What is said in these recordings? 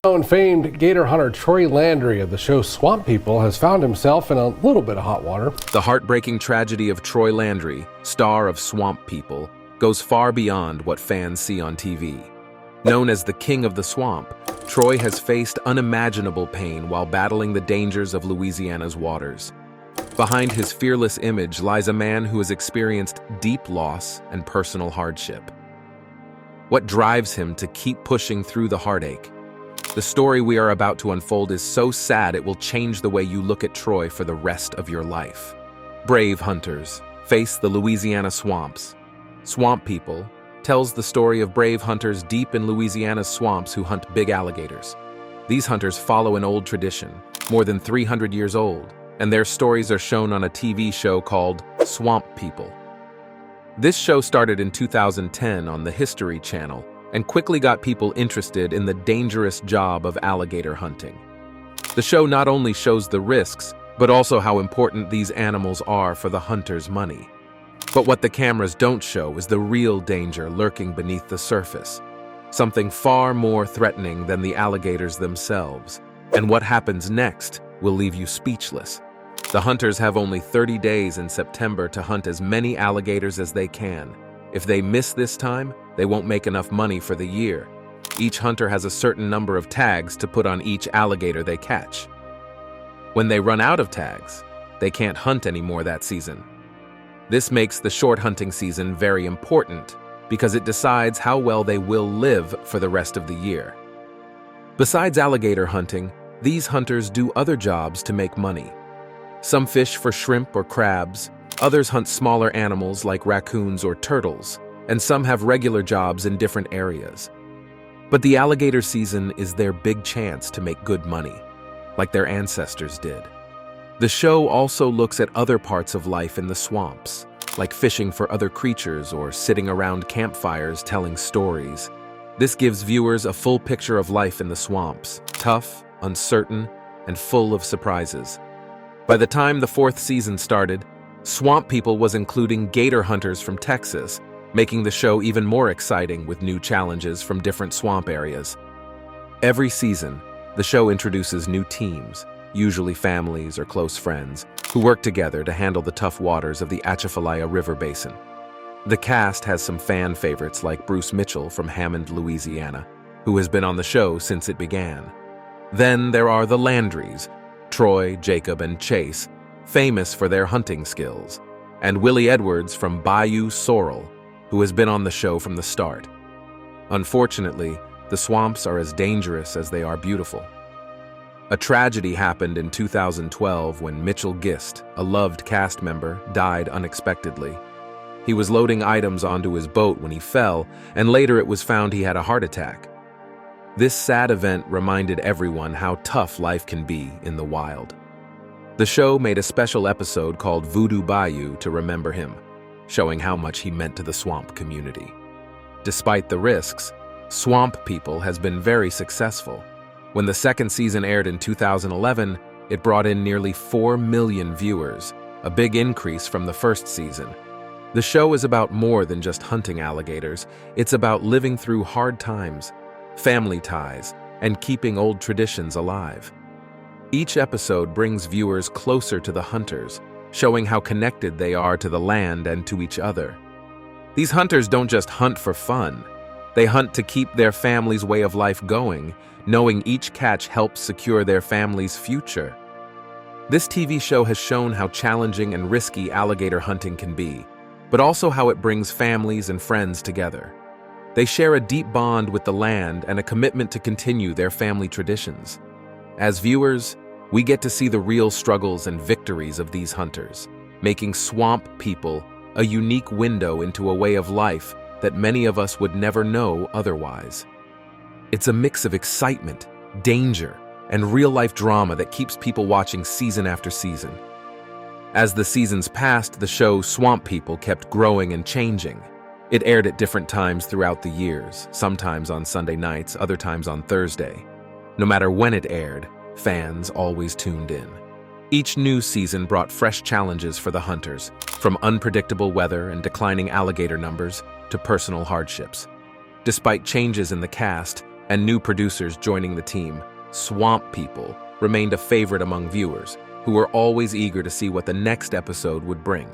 Known famed gator hunter Troy Landry of the show Swamp People has found himself in a little bit of hot water. The heartbreaking tragedy of Troy Landry, star of Swamp People, goes far beyond what fans see on TV. Known as the King of the Swamp, Troy has faced unimaginable pain while battling the dangers of Louisiana's waters. Behind his fearless image lies a man who has experienced deep loss and personal hardship. What drives him to keep pushing through the heartache? The story we are about to unfold is so sad it will change the way you look at Troy for the rest of your life. Brave hunters face the Louisiana swamps. Swamp People tells the story of brave hunters deep in Louisiana's swamps who hunt big alligators. These hunters follow an old tradition, more than 300 years old, and their stories are shown on a TV show called Swamp People. This show started in 2010 on the History Channel and quickly got people interested in the dangerous job of alligator hunting. The show not only shows the risks, but also how important these animals are for the hunter's money. But what the cameras don't show is the real danger lurking beneath the surface, something far more threatening than the alligators themselves. And what happens next will leave you speechless. The hunters have only 30 days in September to hunt as many alligators as they can. If they miss this time, they won't make enough money for the year. Each hunter has a certain number of tags to put on each alligator they catch. When they run out of tags, they can't hunt anymore that season. This makes the short hunting season very important because it decides how well they will live for the rest of the year. Besides alligator hunting, these hunters do other jobs to make money. Some fish for shrimp or crabs, others hunt smaller animals like raccoons or turtles, and some have regular jobs in different areas. But the alligator season is their big chance to make good money, like their ancestors did. The show also looks at other parts of life in the swamps, like fishing for other creatures or sitting around campfires telling stories. This gives viewers a full picture of life in the swamps, tough, uncertain, and full of surprises. By the time the fourth season started, Swamp People was including gator hunters from Texas, making the show even more exciting with new challenges from different swamp areas. Every season, the show introduces new teams, usually families or close friends, who work together to handle the tough waters of the Atchafalaya River Basin. The cast has some fan favorites like Bruce Mitchell from Hammond, Louisiana, who has been on the show since it began. Then there are the Landrys, Troy, Jacob, and Chase, famous for their hunting skills, and Willie Edwards from Bayou Sorrel, who has been on the show from the start. Unfortunately, the swamps are as dangerous as they are beautiful. A tragedy happened in 2012 when Mitchell Gist, a loved cast member, died unexpectedly. He was loading items onto his boat when he fell, and later it was found he had a heart attack. This sad event reminded everyone how tough life can be in the wild. The show made a special episode called Voodoo Bayou to remember him, showing how much he meant to the swamp community. Despite the risks, Swamp People has been very successful. When the second season aired in 2011, it brought in nearly 4 million viewers, a big increase from the first season. The show is about more than just hunting alligators. It's about living through hard times, family ties, and keeping old traditions alive. Each episode brings viewers closer to the hunters, showing how connected they are to the land and to each other. These hunters don't just hunt for fun. They hunt to keep their family's way of life going, knowing each catch helps secure their family's future. This TV show has shown how challenging and risky alligator hunting can be, but also how it brings families and friends together. They share a deep bond with the land and a commitment to continue their family traditions. As viewers, we get to see the real struggles and victories of these hunters, making Swamp People a unique window into a way of life that many of us would never know otherwise. It's a mix of excitement, danger, and real-life drama that keeps people watching season after season. As the seasons passed, the show Swamp People kept growing and changing. It aired at different times throughout the years, sometimes on Sunday nights, other times on Thursday. No matter when it aired, fans always tuned in. Each new season brought fresh challenges for the hunters, from unpredictable weather and declining alligator numbers to personal hardships. Despite changes in the cast, and new producers joining the team, Swamp People remained a favorite among viewers, who were always eager to see what the next episode would bring.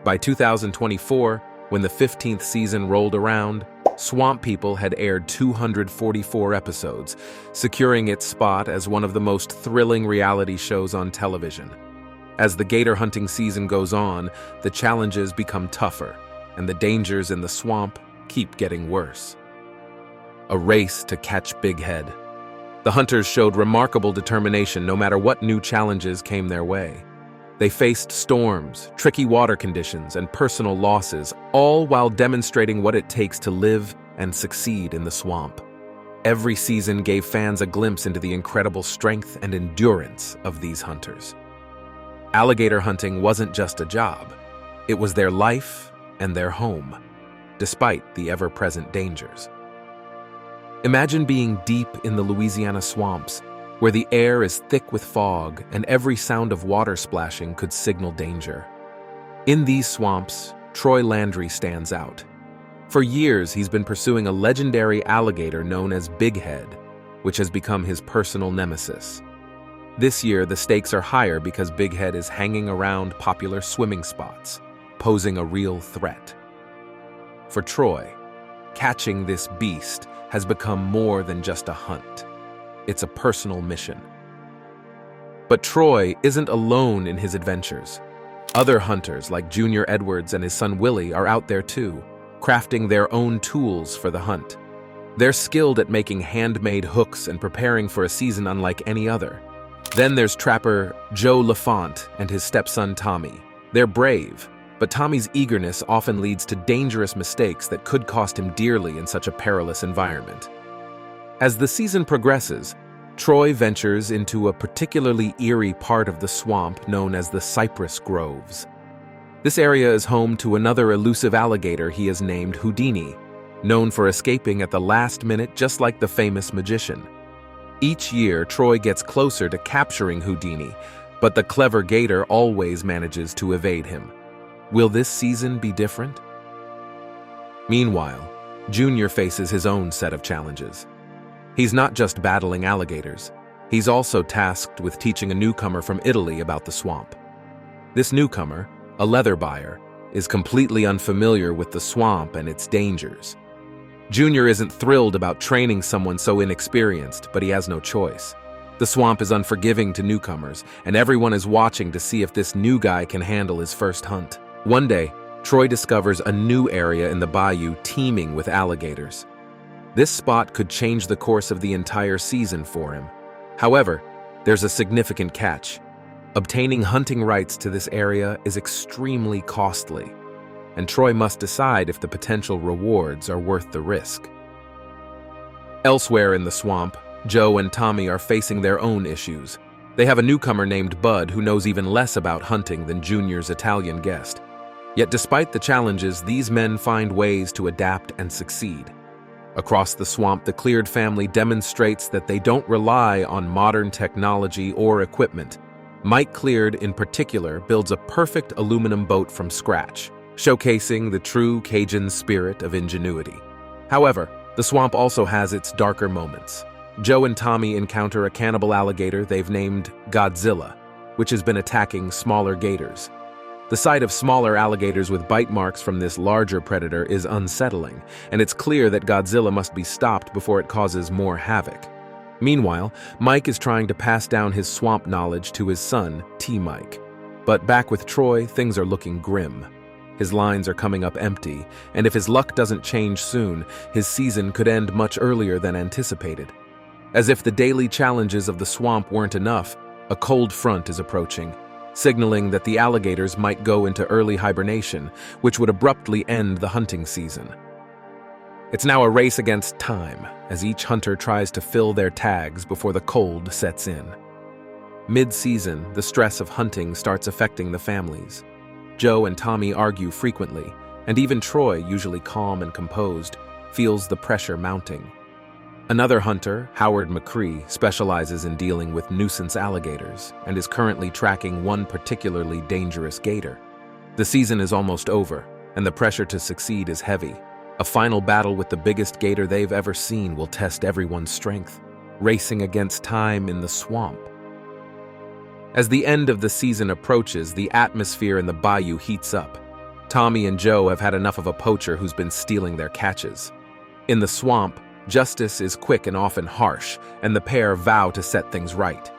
By 2024, when the 15th season rolled around, Swamp People had aired 244 episodes, securing its spot as one of the most thrilling reality shows on television. As the gator hunting season goes on, the challenges become tougher, and the dangers in the swamp keep getting worse. A race to catch Big Head. The hunters showed remarkable determination no matter what new challenges came their way. They faced storms, tricky water conditions, and personal losses, all while demonstrating what it takes to live and succeed in the swamp. Every season gave fans a glimpse into the incredible strength and endurance of these hunters. Alligator hunting wasn't just a job. It was their life and their home, despite the ever-present dangers. Imagine being deep in the Louisiana swamps, where the air is thick with fog and every sound of water splashing could signal danger. In these swamps, Troy Landry stands out. For years, he's been pursuing a legendary alligator known as Big Head, which has become his personal nemesis. This year, the stakes are higher because Big Head is hanging around popular swimming spots, posing a real threat. For Troy, catching this beast has become more than just a hunt. It's a personal mission. But Troy isn't alone in his adventures. Other hunters like Junior Edwards and his son Willie are out there too, crafting their own tools for the hunt. They're skilled at making handmade hooks and preparing for a season unlike any other. Then there's trapper Joe LaFont and his stepson Tommy. They're brave, but Tommy's eagerness often leads to dangerous mistakes that could cost him dearly in such a perilous environment. As the season progresses, Troy ventures into a particularly eerie part of the swamp known as the Cypress Groves. This area is home to another elusive alligator he has named Houdini, known for escaping at the last minute just like the famous magician. Each year, Troy gets closer to capturing Houdini, but the clever gator always manages to evade him. Will this season be different? Meanwhile, Junior faces his own set of challenges. He's not just battling alligators. He's also tasked with teaching a newcomer from Italy about the swamp. This newcomer, a leather buyer, is completely unfamiliar with the swamp and its dangers. Junior isn't thrilled about training someone so inexperienced, but he has no choice. The swamp is unforgiving to newcomers, and everyone is watching to see if this new guy can handle his first hunt. One day, Troy discovers a new area in the bayou teeming with alligators. This spot could change the course of the entire season for him. However, there's a significant catch. Obtaining hunting rights to this area is extremely costly, and Troy must decide if the potential rewards are worth the risk. Elsewhere in the swamp, Joe and Tommy are facing their own issues. They have a newcomer named Bud who knows even less about hunting than Junior's Italian guest. Yet despite the challenges, these men find ways to adapt and succeed. Across the swamp, the Cleared family demonstrates that they don't rely on modern technology or equipment. Mike Cleared, in particular, builds a perfect aluminum boat from scratch, showcasing the true Cajun spirit of ingenuity. However, the swamp also has its darker moments. Joe and Tommy encounter a cannibal alligator they've named Godzilla, which has been attacking smaller gators. The sight of smaller alligators with bite marks from this larger predator is unsettling, and it's clear that Godzilla must be stopped before it causes more havoc. Meanwhile, Mike is trying to pass down his swamp knowledge to his son, T-Mike. But back with Troy, things are looking grim. His lines are coming up empty, and if his luck doesn't change soon, his season could end much earlier than anticipated. As if the daily challenges of the swamp weren't enough, a cold front is approaching, signaling that the alligators might go into early hibernation, which would abruptly end the hunting season. It's now a race against time, as each hunter tries to fill their tags before the cold sets in. Mid-season, the stress of hunting starts affecting the families. Joe and Tommy argue frequently, and even Troy, usually calm and composed, feels the pressure mounting. Another hunter, Howard McCree, specializes in dealing with nuisance alligators and is currently tracking one particularly dangerous gator. The season is almost over, and the pressure to succeed is heavy. A final battle with the biggest gator they've ever seen will test everyone's strength, racing against time in the swamp. As the end of the season approaches, the atmosphere in the bayou heats up. Tommy and Joe have had enough of a poacher who's been stealing their catches. In the swamp, justice is quick and often harsh, and the pair vow to set things right.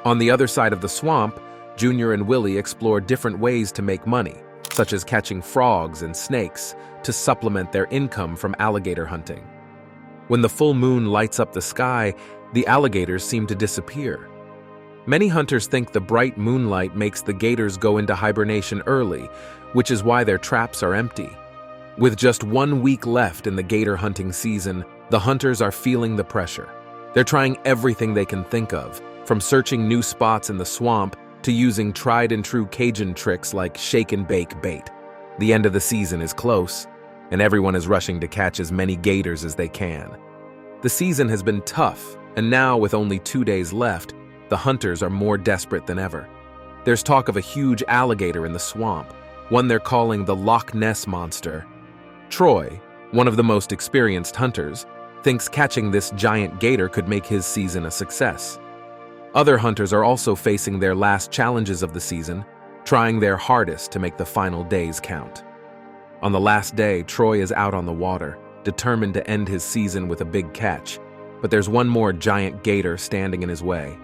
On the other side of the swamp, Junior and Willie explore different ways to make money, such as catching frogs and snakes, to supplement their income from alligator hunting. When the full moon lights up the sky, the alligators seem to disappear. Many hunters think the bright moonlight makes the gators go into hibernation early, which is why their traps are empty. With just 1 week left in the gator hunting season, the hunters are feeling the pressure. They're trying everything they can think of, from searching new spots in the swamp to using tried-and-true Cajun tricks like shake-and-bake bait. The end of the season is close, and everyone is rushing to catch as many gators as they can. The season has been tough, and now with only 2 days left, the hunters are more desperate than ever. There's talk of a huge alligator in the swamp, one they're calling the Loch Ness Monster. Troy, one of the most experienced hunters, thinks catching this giant gator could make his season a success. Other hunters are also facing their last challenges of the season, trying their hardest to make the final days count. On the last day, Troy is out on the water, determined to end his season with a big catch, but there's one more giant gator standing in his way.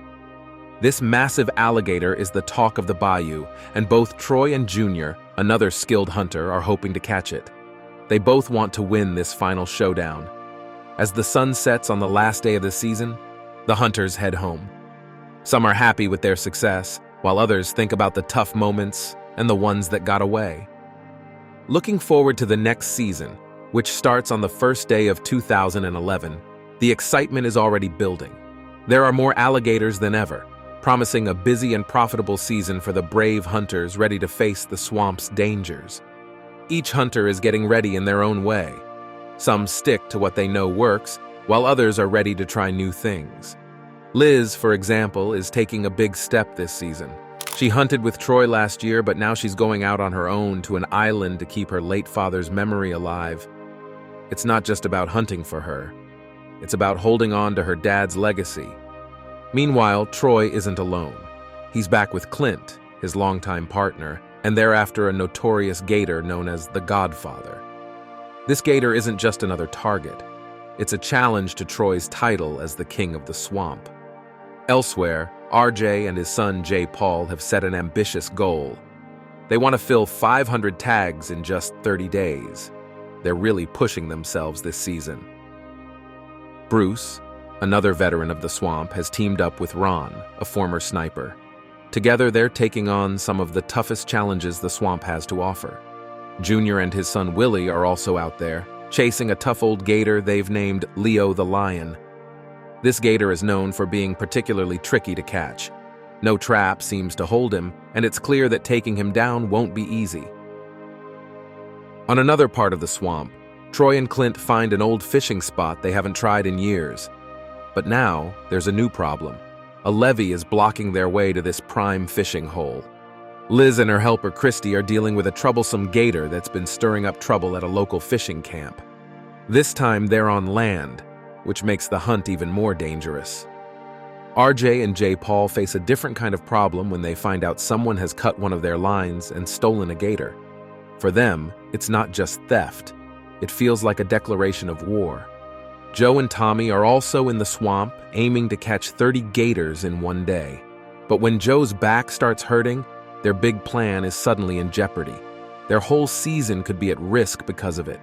This massive alligator is the talk of the bayou, and both Troy and Junior, another skilled hunter, are hoping to catch it. They both want to win this final showdown. As the sun sets on the last day of the season, the hunters head home. Some are happy with their success, while others think about the tough moments and the ones that got away. Looking forward to the next season, which starts on the first day of 2011, the excitement is already building. There are more alligators than ever, promising a busy and profitable season for the brave hunters ready to face the swamp's dangers. Each hunter is getting ready in their own way. Some stick to what they know works, while others are ready to try new things. Liz, for example, is taking a big step this season. She hunted with Troy last year, but now she's going out on her own to an island to keep her late father's memory alive. It's not just about hunting for her. It's about holding on to her dad's legacy. Meanwhile, Troy isn't alone. He's back with Clint, his longtime partner, and they're after a notorious gator known as the Godfather. This gator isn't just another target. It's a challenge to Troy's title as the king of the swamp. Elsewhere, RJ and his son J. Paul have set an ambitious goal. They want to fill 500 tags in just 30 days. They're really pushing themselves this season. Bruce, another veteran of the swamp, has teamed up with Ron, a former sniper. Together, they're taking on some of the toughest challenges the swamp has to offer. Junior and his son Willie are also out there, chasing a tough old gator they've named Leo the Lion. This gator is known for being particularly tricky to catch. No trap seems to hold him, and it's clear that taking him down won't be easy. On another part of the swamp, Troy and Clint find an old fishing spot they haven't tried in years. But now, there's a new problem. A levee is blocking their way to this prime fishing hole. Liz and her helper Christy are dealing with a troublesome gator that's been stirring up trouble at a local fishing camp. This time they're on land, which makes the hunt even more dangerous. RJ and J. Paul face a different kind of problem when they find out someone has cut one of their lines and stolen a gator. For them, it's not just theft. It feels like a declaration of war. Joe and Tommy are also in the swamp, aiming to catch 30 gators in one day. But when Joe's back starts hurting, their big plan is suddenly in jeopardy. Their whole season could be at risk because of it.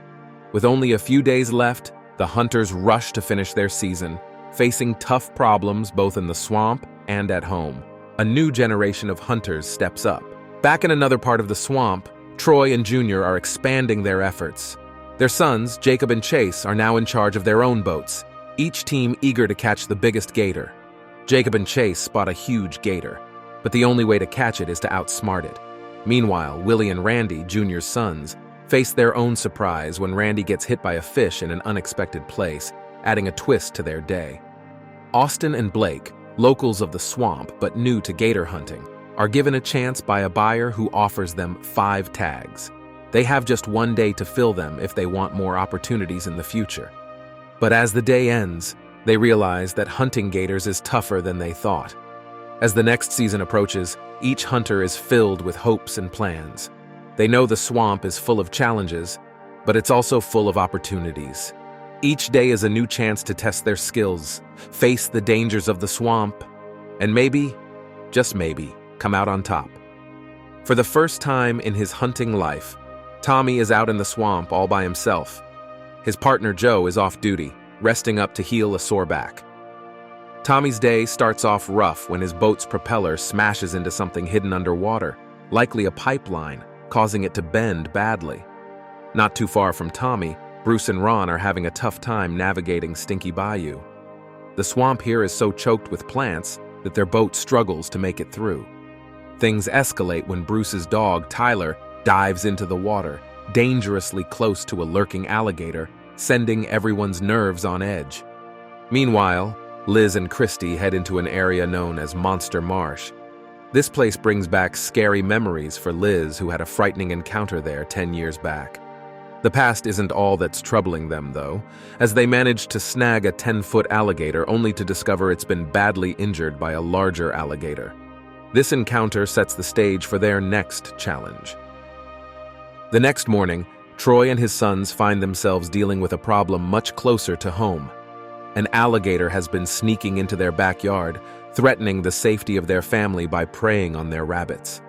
With only a few days left, the hunters rush to finish their season, facing tough problems both in the swamp and at home. A new generation of hunters steps up. Back in another part of the swamp, Troy and Junior are expanding their efforts. Their sons, Jacob and Chase, are now in charge of their own boats, each team eager to catch the biggest gator. Jacob and Chase spot a huge gator, but the only way to catch it is to outsmart it. Meanwhile, Willie and Randy, Junior's sons, face their own surprise when Randy gets hit by a fish in an unexpected place, adding a twist to their day. Austin and Blake, locals of the swamp but new to gator hunting, are given a chance by a buyer who offers them 5 tags. They have just one day to fill them if they want more opportunities in the future. But as the day ends, they realize that hunting gators is tougher than they thought. As the next season approaches, each hunter is filled with hopes and plans. They know the swamp is full of challenges, but it's also full of opportunities. Each day is a new chance to test their skills, face the dangers of the swamp, and maybe, just maybe, come out on top. For the first time in his hunting life, Tommy is out in the swamp all by himself. His partner Joe is off duty, resting up to heal a sore back. Tommy's day starts off rough when his boat's propeller smashes into something hidden underwater, likely a pipeline, causing it to bend badly. Not too far from Tommy, Bruce and Ron are having a tough time navigating Stinky Bayou. The swamp here is so choked with plants that their boat struggles to make it through. Things escalate when Bruce's dog, Tyler, dives into the water, dangerously close to a lurking alligator, sending everyone's nerves on edge. Meanwhile, Liz and Christy head into an area known as Monster Marsh. This place brings back scary memories for Liz, who had a frightening encounter there 10 years back. The past isn't all that's troubling them, though, as they manage to snag a 10-foot alligator only to discover it's been badly injured by a larger alligator. This encounter sets the stage for their next challenge. The next morning, Troy and his sons find themselves dealing with a problem much closer to home. An alligator has been sneaking into their backyard, threatening the safety of their family by preying on their rabbits.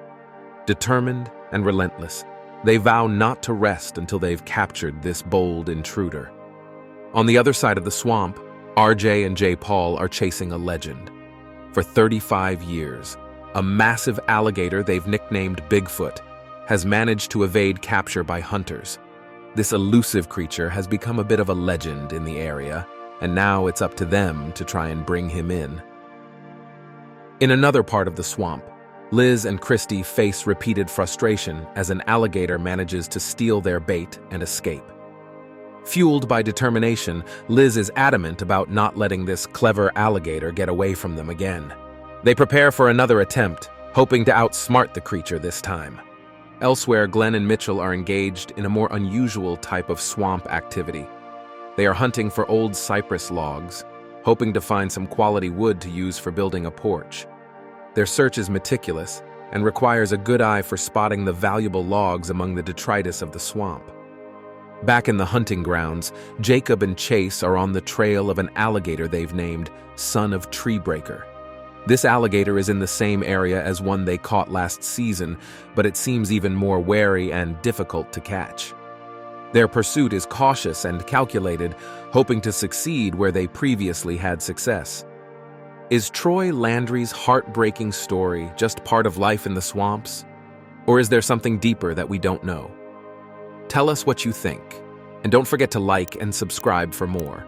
Determined and relentless, they vow not to rest until they've captured this bold intruder. On the other side of the swamp, RJ and J. Paul are chasing a legend. For 35 years, a massive alligator they've nicknamed Bigfoot has managed to evade capture by hunters. This elusive creature has become a bit of a legend in the area, and now it's up to them to try and bring him in. In another part of the swamp, Liz and Christy face repeated frustration as an alligator manages to steal their bait and escape. Fueled by determination, Liz is adamant about not letting this clever alligator get away from them again. They prepare for another attempt, hoping to outsmart the creature this time. Elsewhere, Glenn and Mitchell are engaged in a more unusual type of swamp activity. They are hunting for old cypress logs, hoping to find some quality wood to use for building a porch. Their search is meticulous and requires a good eye for spotting the valuable logs among the detritus of the swamp. Back in the hunting grounds, Jacob and Chase are on the trail of an alligator they've named Son of Treebreaker. This alligator is in the same area as one they caught last season, but it seems even more wary and difficult to catch. Their pursuit is cautious and calculated, hoping to succeed where they previously had success. Is Troy Landry's heartbreaking story just part of life in the swamps? Or is there something deeper that we don't know? Tell us what you think, and don't forget to like and subscribe for more.